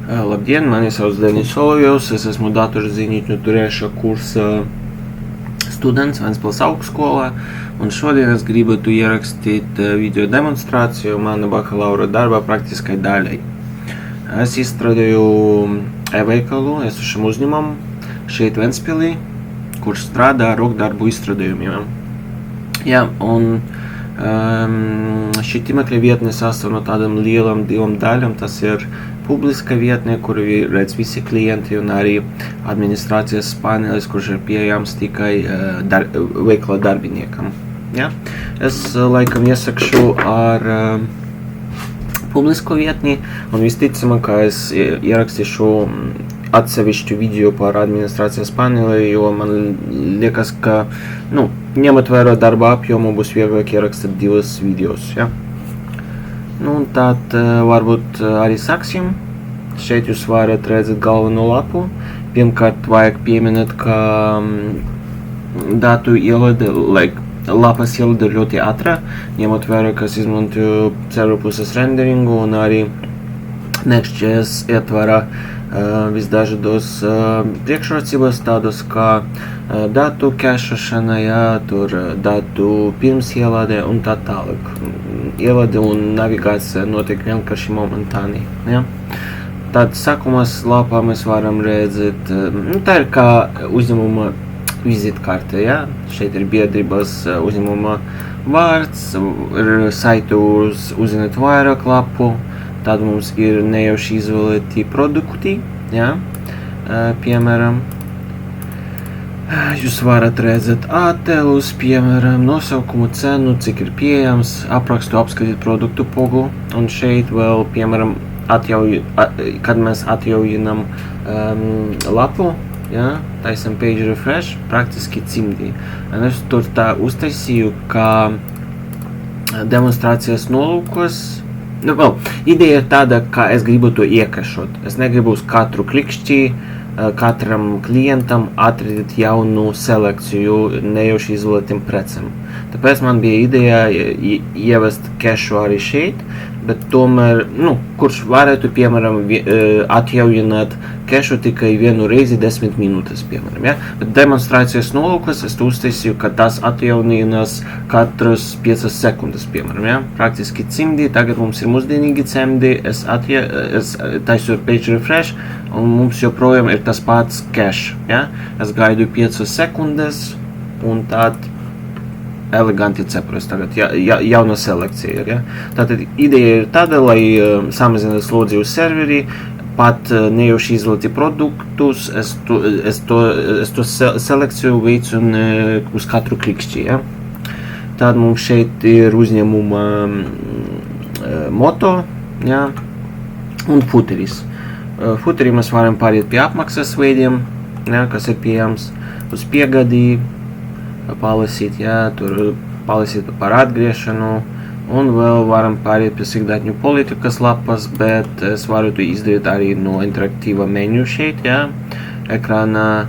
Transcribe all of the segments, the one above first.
Labdien, mani sauc Denis Solovjovs, es esmu datorziņu turēšanas kursa students Ventspils augstskolā, un šodien es gribētu ierakstīt video demonstrāciju mana bakalaura darba praktiskai daļai. Es izstrādāju e-veikalu esošam uzņēmumam šeit Ventspilī, kurš strādā ar rokdarbu izstrādājumiem. Un šī tīmekļa vietne sastāv no tādām lielām divām daļām. Tas ir publiska vietne, kuru redz visi klienti, un arī administrācijas panelis, kurš ir pieejams tikai veikala darbiniekam. Es laikam iesakšu ar publisko vietni, un visticamāk, ka es ierakstīšu atsevišķu video par administrācijas paneli, jo man liekas, ka, ņemot vērā darba apjomu, būs vieglāk ierakstīt divas videos. Tad varbūt arī sāksim. Šeit jūs varat redzēt galveno lapu. Pirmkārt, vajag pieminēt, ka datu ielāde, lapas ielāde ļoti ātra, ņemot vērā, ka es izmantoju serverpuses renderingu un arī Next.js ietvara visdažādos priekšrocības, tādus kā datu kešošana, tur datu pirms ielāde un tā tālāk. Ielāde un navigācija notiek vienkārši momentāni. Tad sākumās lapā mēs varam redzēt, tā ir kā uzņēmuma vizītkarte. Šeit ir biedrības uzņēmuma vārds, ir saitu uzzināt vairāk lapu. Tad mums ir nejauši izvēlēti produkti, piemēram, jūs varat redzēt attēlus, piemēram, nosaukumu, cenu, cik ir pieejams, aprakstu, apskatīt produktu pogu, un šeit vēl, piemēram, kad mēs atjaujinam lapu, taisam page refresh, praktiski cimdī. Es tur tā uztaisīju, ka demonstrācijas nolūkos. Ideja ir tāda, ka es gribu to iekešot. Es negribu uz katru klikšķi, katram klientam atradīt jaunu selekciju nejauši izvēlētiem precēm. Tāpēc man bija ideja ievest kešu arī šeit, bet tomēr, kurš varētu, piemēram, atjaujināt kešu tikai vienu reizi 10 minūtes, piemēram. Bet demonstrācijas nolūkos es uztaisīju, ka tas atjauninās katras 5 sekundes, piemēram. Praktiski cimdi, tagad mums ir mūsdienīgi cimdi, es taisu page refresh, un mums joprojām ir tas pats cache. Es gaidu 5 sekundes, un tad eleganti cepures tagad, jauna selekcija ir. Tātad ideja ir tāda, lai samazinātu slodzi uz serveri, pat nejauši izvēlēti produktus, es to selekciju veicu uz katru klikšķi. Tad mums šeit ir uzņēmuma moto, un footeris. Footerī mēs varam pāriet pie apmaksas veidiem, kas ir pieejams, uz piegādī, palasīt, tur palasīt par atgriešanu, un vēl varam pāriet pie ikdienu politikas lapas, bet es varu to izdarīt arī no interaktīva menu šeit, ekrānā,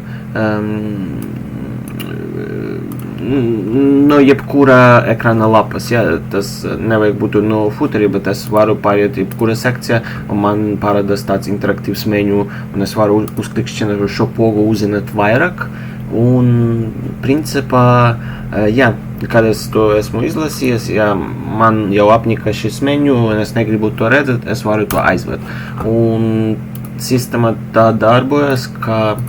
no jebkura ekrāna lapas, tas nevajag būt no footerī, bet es varu pāriet jebkura sekcija, un man parādās tāds interaktīvs menu, un es varu uzklikšķināt uz šo pogu uzzināt vairāk. Un, principā, kad es to esmu izlasījis, man jau apnika šis menu, un es negribu to redzēt, es varu to aizvērt. Un sistēma tā darbojas, ka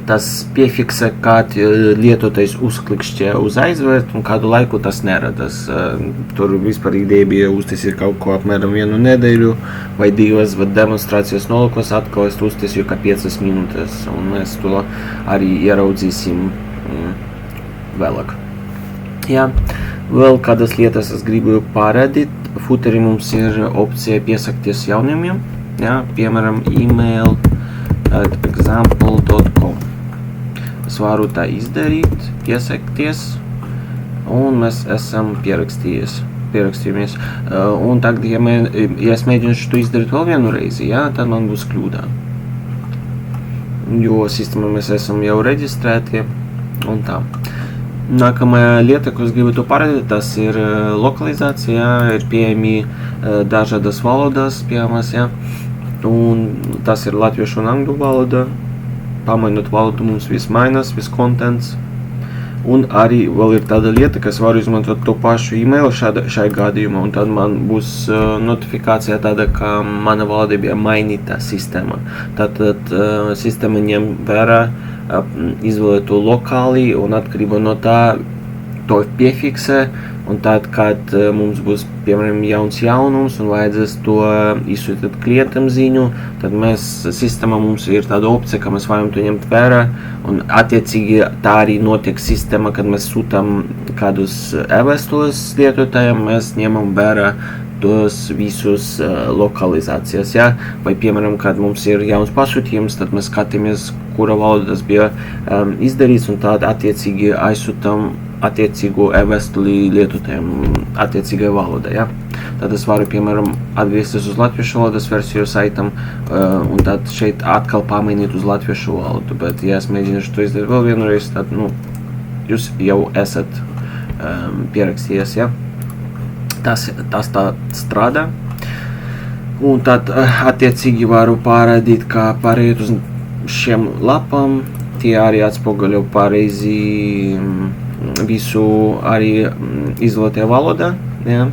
tas piefikse, kad lietotais uzklikšķē uz aizvērt, un kādu laiku tas neradas. Tur vispār ideja bija uztaisīt kaut ko apmēram 1 nedēļu vai 2, bet demonstrācijas nolūkos atkal es uztaisīju kā 5 minūtes, un mēs to arī ieraudzīsim vēlāk. Vēl kādas lietas es gribu parādīt. Footerī mums ir opcija piesakties jaunumiem, piemēram, email example.com. Es varu tā izdarīt, piesakties, un mēs esam pierakstījāmies. Un tagad, ja es mēģināšu to izdarīt vēl vienu reizi, tad man būs kļūda. Jo sistēmā mēs esam jau reģistrēti, un tā. Nākamā lieta, ko es gribu parādīt, tas ir lokalizācija, ir pieejami dažādas valodas, pieejamas, un tas ir latviešu un angļu valoda. Pamainot valodu mums viss mainās, viss kontents. Un arī vēl ir tāda lieta, ka es varu izmantot to pašu e-mailu šai gadījumā, un tad man būs notifikācija tāda, ka mana valoda bija mainīta sistēma. Tātad sistēma ņem vērā izvēlēto lokāli un atkarībā no tā to piefiksē, un tad, kad mums būs, piemēram, jauns jaunums un vajadzēs to izsūtīt klientam ziņu, tad sistēmā mums ir tāda opcija, ka mēs varam to ņemt vērā, un attiecīgi tā arī notiek sistēma, kad mēs sūtam kādus e-vēstules lietotājiem, mēs ņemam vērā tos visus lokalizācijas, ja? Vai, piemēram, kad mums ir jauns pasūtījums, tad mēs skatāmies, kura valoda tas bija izdarīts, un tad attiecīgi aizsūtam attiecīgo e-vēstuli lietotājiem attiecīgai valodai, ja? Tad es varu, piemēram, atgriezties uz latviešu valodas versiju saitam, un tad šeit atkal pamainīt uz latviešu valodu, bet ja es mēģināšu to izdarīt vēl vienreiz, tad, jūs jau esat pierakstījies, ja? Tas tā strādā, un tad attiecīgi varu pārādīt, kā pārējot uz šiem lapām, tie arī atspoguļo pareizi visu arī izvēlētajā valodā, ja?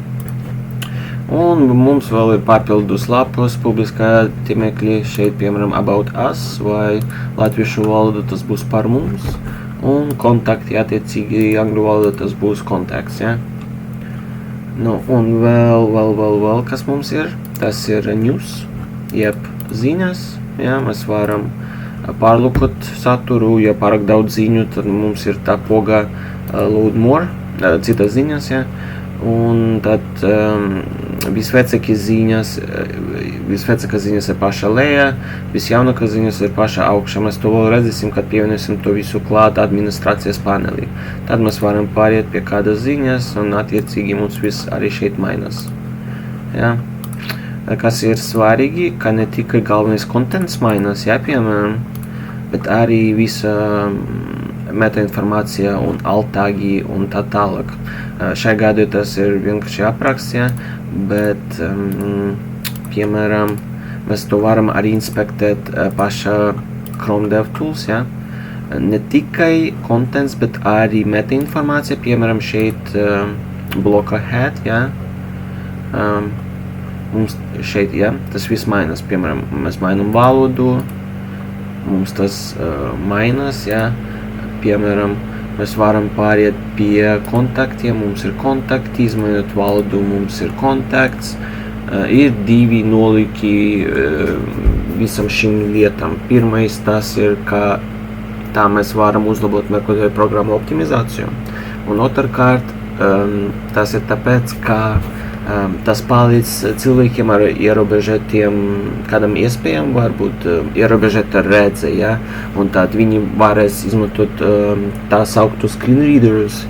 Un mums vēl ir papildus lapos, publiskā tīmekļi, šeit, piemēram, About Us vai latviešu valoda, tas būs par mums, un kontakti attiecīgi angļu valoda, tas būs kontakts, ja? Un vēl, kas mums ir, tas ir news, jeb ziņas, ja? Mēs varam pārlūkot saturu, ja pārāk daudz ziņu, tad mums ir tā poga load more, citas ziņas, ja? Un tad visvecākās ziņas ir pašā lejā, visjaunākās ziņas ir pašā augšā. Mēs to vēl redzēsim, kad pievienosim to visu klāt administrācijas panelī. Tad mēs varam pāriet pie kādas ziņas, un attiecīgi mums viss arī šeit mainās. Ja? Kas ir svarīgi, ka ne tikai galvenais kontents mainās, ja, piemēram, bet arī visa metainformācija un altāgi un tā tālāk. Šai gadī tas ir vienkārši apraksts, ja, bet, piemēram, mēs to varam arī inspektēt pašā Chrome DevTools, ja. Ne tikai kontents, bet arī metainformācija, piemēram, šeit bloka head, ja. Mums šeit, ja, tas viss mainās, piemēram, mēs mainām valodu, mums tas mainās, ja, piemēram, mēs varam pāriet pie kontaktiem, mums ir kontakti, izmainot valodu, mums ir kontakts, ir divi noliki visam šim lietam. Pirmais tas ir, ka tā mēs varam uzlabot meklētāju programmu optimizāciju, un otrkārt tas ir tāpēc, ka tas palīdz cilvēkiem ar ierobežotiem kādam iespējām, varbūt ierobežota redze, ja? Un tad viņi varēs izmantot tā sauktu screenreaderus,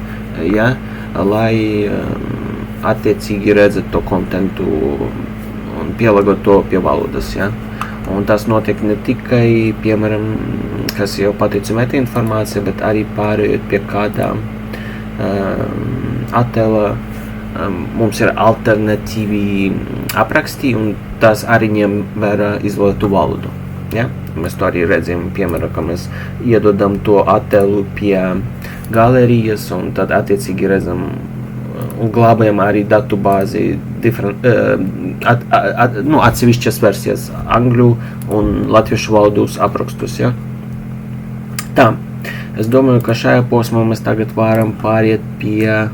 ja? Lai attiecīgi redzētu to kontentu un pielāgot to pie valodas, ja? Un tas notiek ne tikai, piemēram, kas jau pateicu metainformācija, bet arī pārējot pie kādā attēla. Mums ir alternatīvi apraksti, un tas arī ņem vērā izvēlētu valodu. Ja? Mēs to arī redzam, piemēram, ka mēs iedodam to attēlu pie galerijas, un tad attiecīgi redzam un glābējam arī datu bāzi atsevišķas versijas angļu un latviešu valodas aprakstus. Ja? Tā, es domāju, ka šajā posmā mēs tagad varam pāriet pie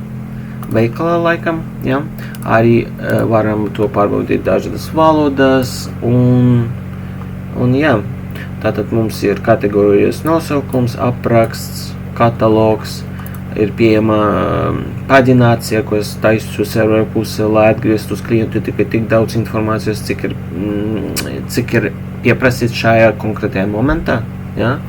veikala laikam, ja? Arī varam to pārbaudīt dažādas valodas, un jā, tātad mums ir kategorijas nosaukums, apraksts, katalogs, ir pieejama paģinācija, ko es taisu serveru pusē, lai atgrieztu uz klientu tikai tik daudz informācijas, cik ir pieprasīts šajā konkrētajā momentā, ja?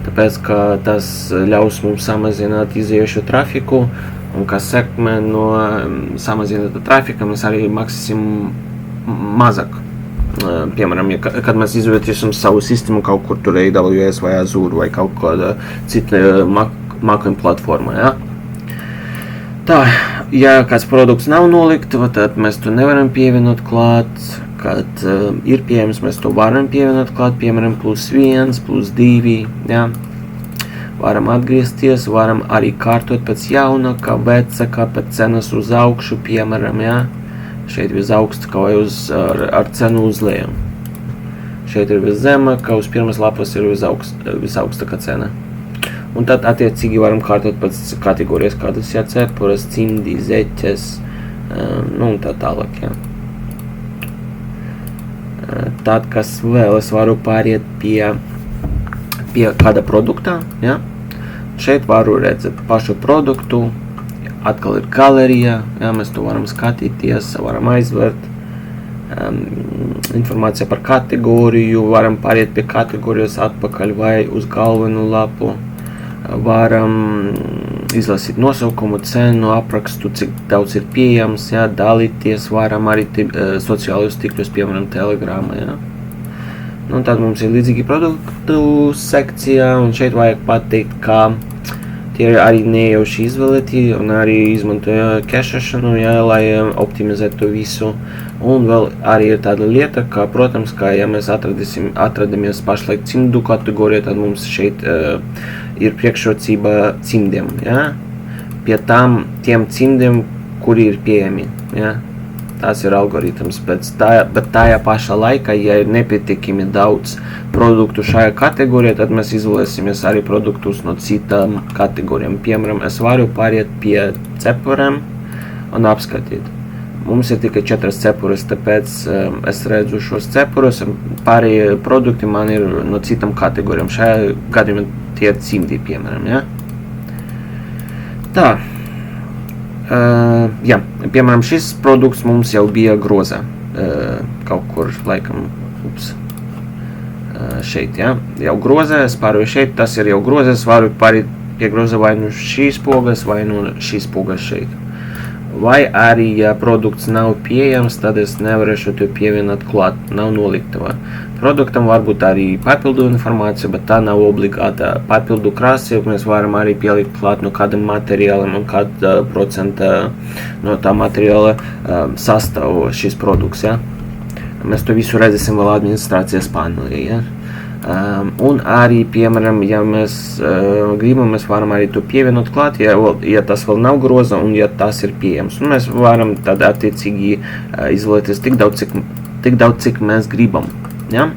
Tāpēc, ka tas ļaus mums samazināt izējošo trafiku, un kas sekmē no samazināta trafika, mēs arī maksāsim mazāk. Piemēram, kad mēs izvērtīsim savu sistēmu kaut kur tur AWS vai Azure vai kaut kāda cita mākoņu platforma, ja? Tā, ja kāds produkts nav nolikt, tad mēs to nevaram pievienot klāt, kad ir pieejams, mēs to varam pievienot klāt, piemēram, +1, +2, jā. Varam atgriezties, varam arī kārtot pēc jauna, kā veca, kā pēc cenas uz augšu, piemēram, jā. Šeit viz augsts, kā vai ar cenu uz leju. Šeit ir viz zema, kā uz pirmas lapas ir visaugstākā cena. Un tad attiecīgi varam kārtot pēc kategorijas, kādas cepures, cimdi, zeķes, un tā tālāk, jā. Tad, kas vēl, es varu pāriet pie kāda produktā, jā. Šeit varu redzēt pašu produktu, atkal ir galerija, jā, mēs to varam skatīties, varam aizvērt. Informācija par kategoriju, varam pāriet pie kategorijas atpakaļ vai uz galveno lapu. Varam izlasīt nosaukumu, cenu, aprakstu, cik daudz ir pieejams, jā, dalīties, varam arī sociālajos tīklos, piemēram, Telegramā, jā. Un tad mums ir līdzīgi produktu sekcija, un šeit vajag pateikt, ka tie ir arī nejauši izvēlēti, un arī izmantoja kešēšanu, jā, lai optimizētu visu. Un vēl arī ir tāda lieta, ka, protams, ka ja mēs atradamies pašlaik cimdu kategorijā, tad mums šeit ir priekšrocība cimdiem, jā. Pie tiem cimdiem, kuri ir pieejami, jā. Tas ir algoritms, bet tajā pašā laikā, ja ir nepietiekami daudz produktu šajā kategorijā, tad mēs izvēlēsimies arī produktus no citām kategorijām. Piemēram, es varu pāriet pie cepurēm un apskatīt. Mums ir tikai 4 cepures, tāpēc es redzu šos cepures, pārējie produkti man ir no citām kategorijām. Šajā gadījumā tie ir cimdi, piemēram, ja? Tā. Jā, piemēram, šis produkts mums jau bija groza. Kaut kur, laikam, šeit, ja? Jau groza, es pārēju šeit, tas ir jau groza, es varu pārēt pie groza vai no šīs pogas, vai no šīs pogas šeit. Vai arī, ja produkts nav pieejams, tad es nevarēšu to pievienot klāt, nav noliktavā. Produktam varbūt arī papildu informācija, bet tā nav obligāta. Papildu krāsi mēs varam arī pielikt klāt no kādam materiālam un kāda procenta no tā materiāla sastāv šis produkts, ja? Mēs to visu redzēsim vēl administrācijas panelī, ja? Un arī, piemēram, ja mēs gribam, mēs varam arī to pievienot klāt, ja tas vēl nav groza un ja tas ir pieejams. Un mēs varam tad attiecīgi izvēlēties tik daudz, cik mēs gribam, ja?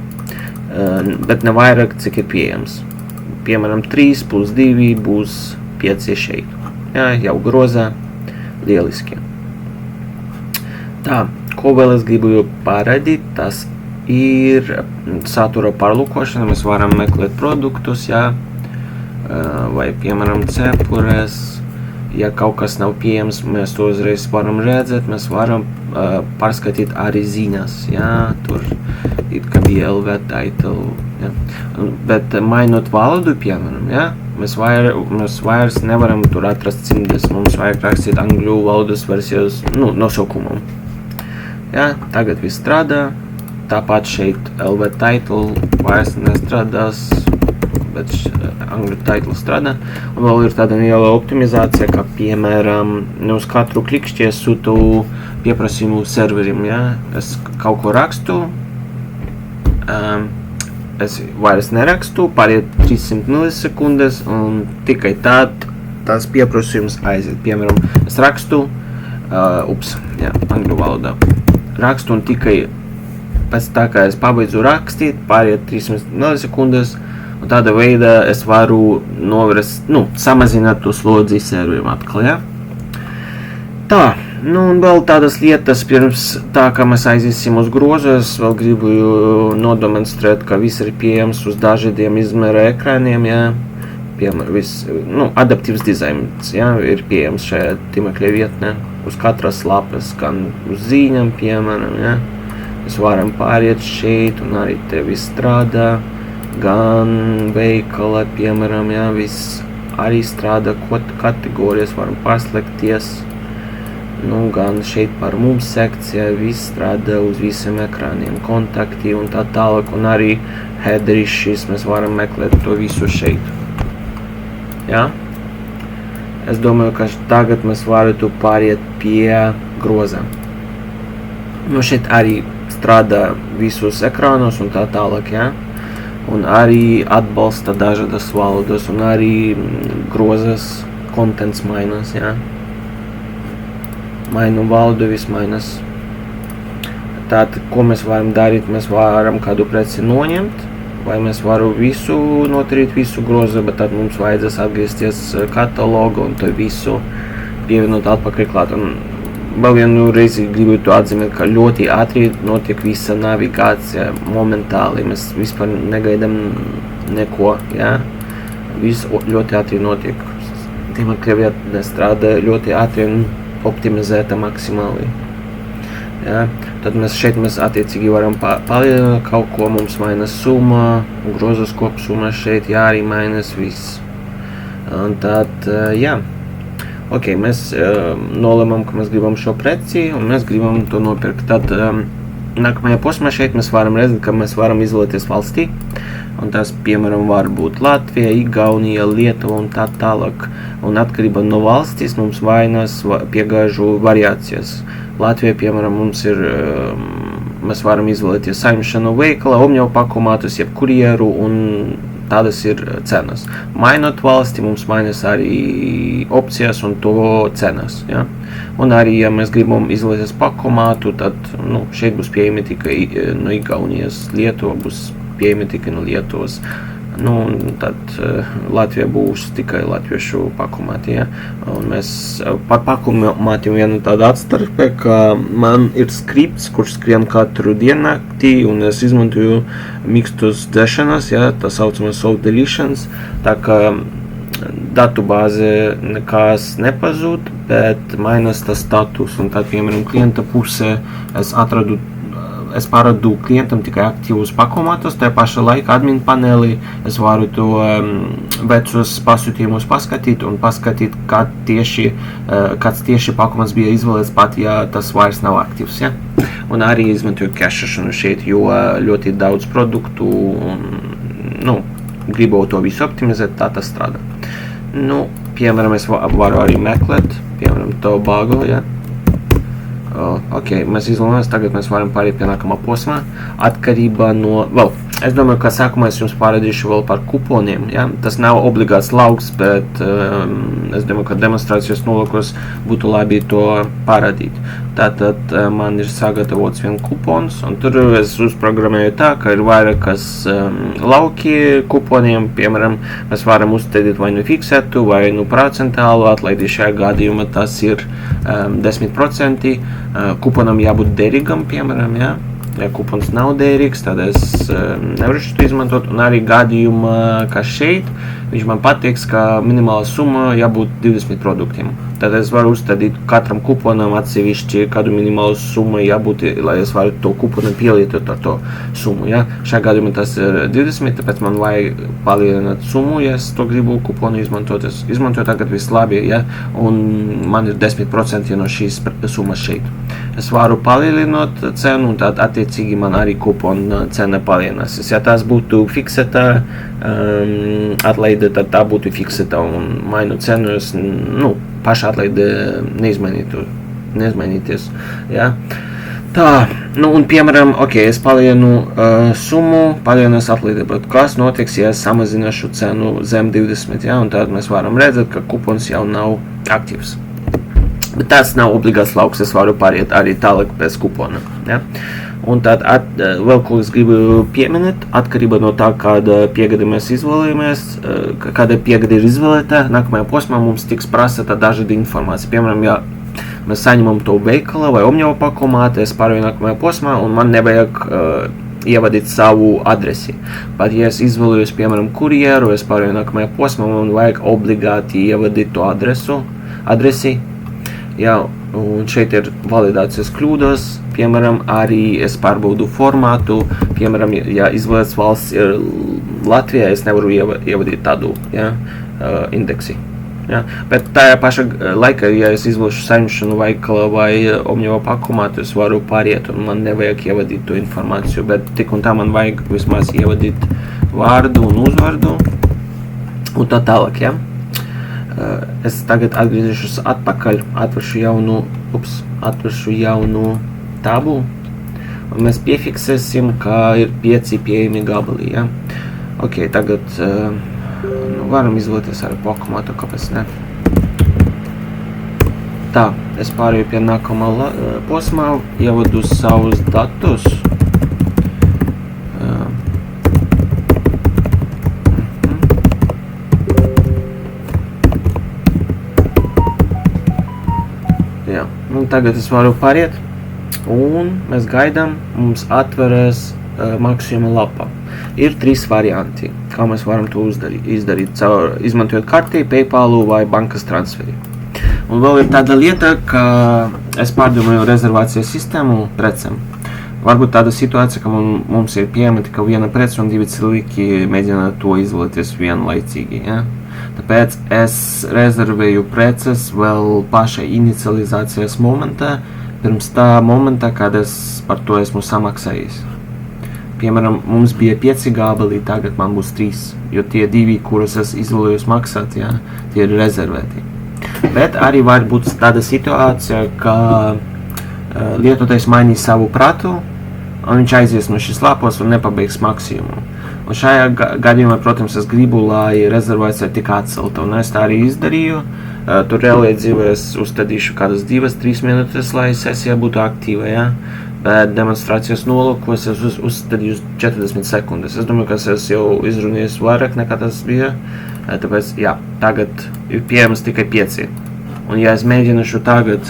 Bet ne vairāk, cik ir pieejams. Piemēram, 3 + 2 būs 5 šeit. Ja? Jau groza, lieliski. Tā, ko vēl es gribu parādīt, tas ir satura pārlūkošana, mēs varam meklēt produktus, jā, vai, piemēram, cepures, ja kaut kas nav pieejams, mēs to uzreiz varam redzēt, mēs varam pārskatīt arī ziņas, jā, tur it kā bija LV title, jā, bet mainot valodu, piemēram, jā, mēs vairs nevaram tur atrast cimdes, mums vajag rakstīt angļu valodas versijas, nosaukumam, jā, tagad viss strādā. Tāpat šeit LV title vairs nestrādās, bet angļu title strādā. Un vēl ir tāda neliela optimizācija, kā piemēram, uz katru klikšķi es sūtu pieprasījumu serverim, ja? Es kaut ko rakstu, es vairs nerakstu, pāriet 300 milisekundes un tikai tad tas pieprasījums aiziet. Piemēram, es rakstu, angļu valodā, rakstu un tikai pēc tā, kā es pabeidzu rakstīt, pāriet 300 milisekundes, un tāda veidā es varu samazināt to slodzi serverim atkal, ja? Tā, un vēl tādas lietas, pirms tā, kā mēs aiziesim uz grozu, es vēl gribu nodemonstrēt, ka viss ir pieejams uz dažādiem izmēra ekrāniem, ja? Piemēram, adaptīvs dizains, ja? Ir pieejams šajā tīmekļa vietnē, uz katras lapas, gan uz ziņām, piemēram, ja? Mēs varam pāriet šeit, un arī te viss strādā, gan veikala, piemēram, jā, viss arī strādā, kategorijas varam pārslēgties, gan šeit par mums sekcijā, viss strādā uz visiem ekrāniem, kontakti un tā tālāk, un arī headeri šis, mēs varam meklēt to visu šeit, jā. Es domāju, ka tagad mēs varētu pāriet pie groza. Šeit arī strādā visos ekrānos un tā tālāk, ja? Un arī atbalsta dažādas valodas un arī grozas, kontents mainās, ja? Mainu valodu, viss mainās. Tātad, ko mēs varam darīt? Mēs varam kādu preci noņemt, vai mēs varam visu notarīt, visu grozu, bet tad mums vajadzēs atgriezties katalogu un to visu pievienot atpakaļ klāt. Un vēl vienu reizi gribu to atzīmēt, ka ļoti ātri notiek visa navigācija momentāli. Mēs vispār negaidām neko, ja? Viss ļoti ātri notiek. Tīmekļa vietne strādā ļoti ātri un optimizēta maksimāli. Ja? Tad mēs attiecīgi varam palielināt kaut ko, mums mainās summa, grozas kopsumma šeit, jā, arī mainās viss. Un tad, jā. Ok, mēs nolemam, ka mēs gribam šo preci un mēs gribam to nopirkt. Tad nākamajā posmā šeit mēs varam redzēt, ka mēs varam izvēlēties valstī. Un tas, piemēram, var būt Latvija, Igaunija, Lietuva un tā tālāk. Un atkarībā no valstis mums mainās piegāžu variācijas. Latvijā, piemēram, mēs varam izvēlēties saimšanu veikala, omņau pakomātus, jeb kurjeru un tādas ir cenas. Mainot valsti, mums mainās arī opcijas un to cenas. Ja? Un arī, ja mēs gribam izvēlēties pakomātu, tad šeit būs pieejami tikai no Igaunijas, Lietuva būs pieejami tikai no Lietuvas. Tad Latvija būs tikai latviešu pakomāti, ja? Un mēs par pakomātiem vienu tādu atstarpē, ka man ir skripts, kurš skrien katru diennaktī, un es izmantoju mikstus dzēšanas, ja? Tā saucamā soft deletions, tā kā datubāze nekas nepazūd, bet mainās tas status, un tad, piemēram, klienta pusē es parādu klientam tikai aktīvus pakomātus, tajā pašā laikā admin panelī es varu to vecus pasūtījumus paskatīt un paskatīt, kāds tieši pakomāts bija izvēlēts, pat ja tas vairs nav aktīvs. Ja? Un arī izmantoju kešašanu šeit, jo ļoti daudz produktu un gribu to visu optimizēt, tā tas strādā. Piemēram, es varu arī meklēt, piemēram, Tobago, ja? Ok, mēs izvēlamies, tagad mēs varam pāriet pie nākamā posmā. Atkarībā no, es domāju, ka sākumā es jums parādīšu vēl par kuponiem, ja? Tas nav obligāts lauks, bet es domāju, ka demonstrācijas nolūkos būtu labi to parādīt. Tātad man ir sagatavots viens kupons, un tur es uzprogrammēju tā, ka ir vairākas lauki kuponiem, piemēram, mēs varam uzstādīt vai fiksētu, vai procentālu atlaidi. Šajā gadījumā tas ir 10%. Kuponam jābūt derīgam, piemēram, ja? Ja kupons nav derīgs, tad es nevaru to izmantot, un arī gadījumā, ka šeit viņš man pateiks, ka minimāla summa jābūt 20 produktiem. Tad es varu uzstādīt katram kuponam atsevišķi, kādu minimālu summu jābūt, lai es varu to kuponu pielietot ar to summu. Ja? Šajā gadījumā tas ir 20, tāpēc man vajag palielināt summu, ja es to gribu kuponu izmantot. Es izmantoju tagad viss labi, ja? Un man ir 10% no šīs summas šeit. Es varu palielināt cenu, un tad attiecīgi man arī kupona cena palielināsies. Ja tas būtu fiksēta atlaide, tad tā būtu fiksēta, un mainu cenu es, paša atlaide neizmainīties. Ja? Tā, un piemēram, ok, es palielinu summu, palielinās atlaide, bet kas notiks, ja es samazināšu cenu zem 20, ja? Un tad mēs varam redzēt, ka kupons jau nav aktīvs. Bet tas nav obligāts lauks, es varu pāriet arī tālāk pēc kupona. Ja? Un tad vēl ko es gribu pieminēt, atkarībā no tā, kāda piegāde mēs izvēlējamies, kāda piegāde ir izvēlēta, nākamajā posmā mums tiks prasīta dažāda informācija. Piemēram, ja mēs saņemam to veikala vai omņava pakomāti, es pārēju nākamajā posmā un man nevajag ievadīt savu adresi. Pat ja es izvēlējos, piemēram, kurjeru, es pārēju nākamajā posmā, man vajag obligāti ievadīt to adresi. Jā, un šeit ir validācijas kļūdas, piemēram, arī es pārbaudu formātu, piemēram, ja izvēlēts valsts ir Latvijā, es nevaru ievadīt tādu indeksi. Ja? Bet tajā pašā laikā, ja es izvēlēšu saimšanu veikala vai omņava pakomātu, es varu pāriet un man nevajag ievadīt to informāciju, bet tik un tā man vajag vismaz ievadīt vārdu un uzvārdu un tā tālāk, ja? Es tagad atgriezīšos atpakaļ, atveršu jaunu tabu. un mēs piefiksēsim, ka ir 5 pieejami gabali, ja? Ok, tagad varam izvēlēties ar pakomatu, kāpēc ne. Tā, es pārēju pie nākamā posmā, ievadu savus datus. Jā, un tagad es varu pāriet, un mēs gaidām, mums atverēs maksājuma lapa. Ir 3 varianti, kā mēs varam to izdarīt, izmantojot karti, PayPalu vai bankas transferi. Un vēl ir tāda lieta, ka es pārdomāju rezervācijas sistēmu precēm. Varbūt tāda situācija, ka mums ir pieejama tikai viena prece un 2 cilvēki mēģina to izvēlēties vienlaicīgi. Ja? Tāpēc es rezervēju preces vēl paša inicializācijas momentā, pirms tā momentā, kad es par to esmu samaksājis. Piemēram, mums bija 5 gabali, tagad man būs 3, jo tie 2, kurus es izvēlējos maksāt, ja, tie ir rezervēti. Bet arī var būt tāda situācija, ka lietotais mainīs savu pratu, un viņš aizies no šīs lapos un nepabeigs maksījumu. Un šajā gadījumā, protams, es gribu, lai rezervācija tika atcelta, un es tā arī izdarīju. Tur reālajā dzīvē es uzstādīšu kādas 2-3 minūtes, lai sesija būtu aktīva, ja? Bet demonstrācijas nolūkos es uzstādīju 40 sekundes. Es domāju, ka es jau izrunījis vairāk nekā tas bija, tāpēc, jā, tagad ir pieejams tikai 5. Un ja es mēģināšu tagad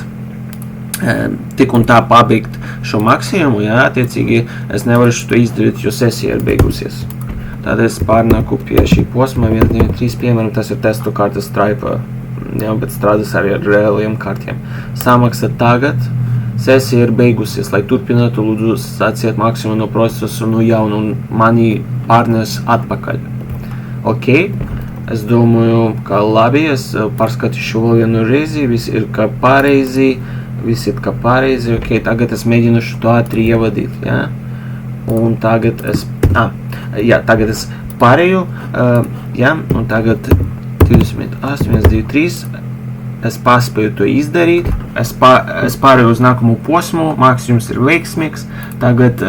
tik un tā pabeigt šo maksījumu, jā, attiecīgi es nevaru to izdarīt, jo sesija ir beigusies. Tad es pārnāku pie šī posma 1, 2, 3, piemēram, tas ir testu kartes Stripe, jā, bet strādās arī ar reāliem kartiem. Samaksa tagad, sesija ir beigusies, lai turpinātu, lūdzu sāciet maksījumu no procesu no jauna un mani pārnes atpakaļ. Ok, es domāju, ka labi, es pārskatīšu vēl vienu reizi, viss ir kā pareizi, ok, tagad es mēģināšu to ātri ievadīt, ja? Un tagad es, tagad es pārēju, ja? Un tagad 28, 2, 3, es paspēju to izdarīt, es pārēju uz nākamo posmu, maksījums ir veiksmīgs, tagad,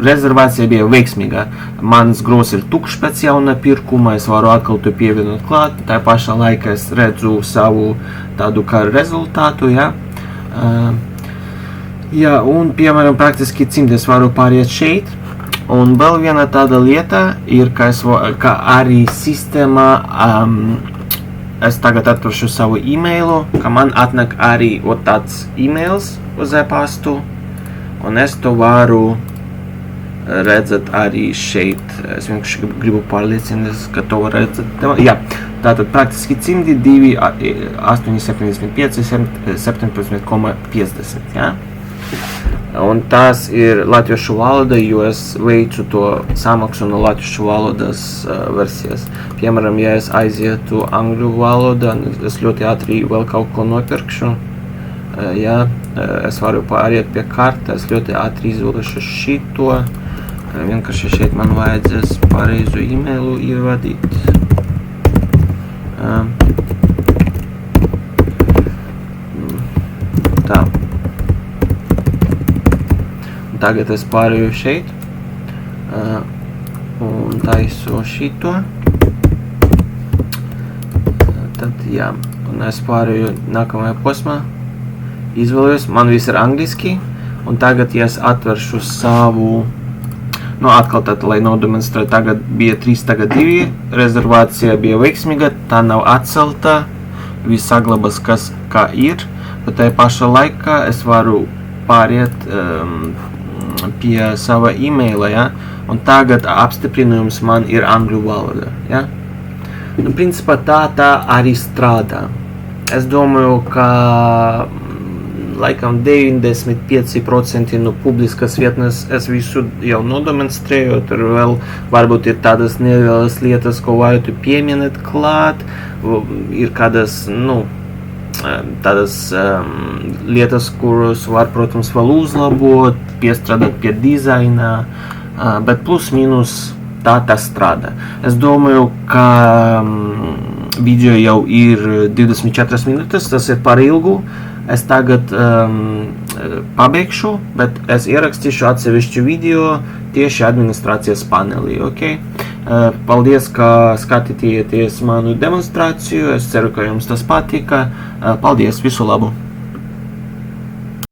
rezervācija bija veiksmīga, mans gros ir tukšs pēc jauna pirkuma, es varu atkal to pievienot klāt, tā pašā laikā es redzu savu tādu kā rezultātu, ja? Jā, un, piemēram, praktiski cimdes varu pāriet šeit, un vēl viena tāda lieta ir, ka arī sistēmā, es tagad atveršu savu e-mailu, ka man atnāk arī tāds e-mails uz e-pastu, un es to varu redzēt arī šeit. Es vienkārši gribu pārliecināties, ka to var redzēt. Jā, tātad praktiski cimdi 2, 8,75, 17,50, ja? Un tas ir latviešu valoda, jo es veicu to samaksu no latviešu valodas versijas. Piemēram, ja es aizietu angļu valodā, es ļoti ātri vēl kaut ko nopirkšu, ja? Es varu pāriet pie kartes, ļoti ātri izvēlēšu šito. Vienkārši šeit man vajadzēs pareizu e-mailu ievadīt. Tā. Tagad es pārēju šeit. Un taisu šito. Tad, jā. Un es pārēju nākamajā posmā. Izvēlējos. Man viss ir angliski. Un tagad, ja es atveršu savu... atkal tad, lai nodemonstrētu, tagad bija 3, tagad 2, rezervācija bija veiksmīga, tā nav atcelta, viss saglabās, kā ir, bet tajā pašā laikā es varu pāriet pie sava e-maila, ja? Un tagad apstiprinājums man ir angļu valoda, ja? Principā tā arī strādā. Es domāju, ka laikam 95% no publiskas vietnes es visu jau nodemonstrēju, tur vēl varbūt ir tādas nelielas lietas, ko varētu pieminēt klāt, ir kādas, tādas lietas, kuras var, protams, vēl uzlabot, piestrādāt pie dizaina, bet plus mīnus tā strādā. Es domāju, ka video jau ir 24 minūtes, tas ir par ilgu. Es tagad pabeigšu, bet es ierakstīšu atsevišķu video tieši administrācijas panelī, ok? Paldies, ka skatījāties manu demonstrāciju, es ceru, ka jums tas patika. Paldies, visu labu!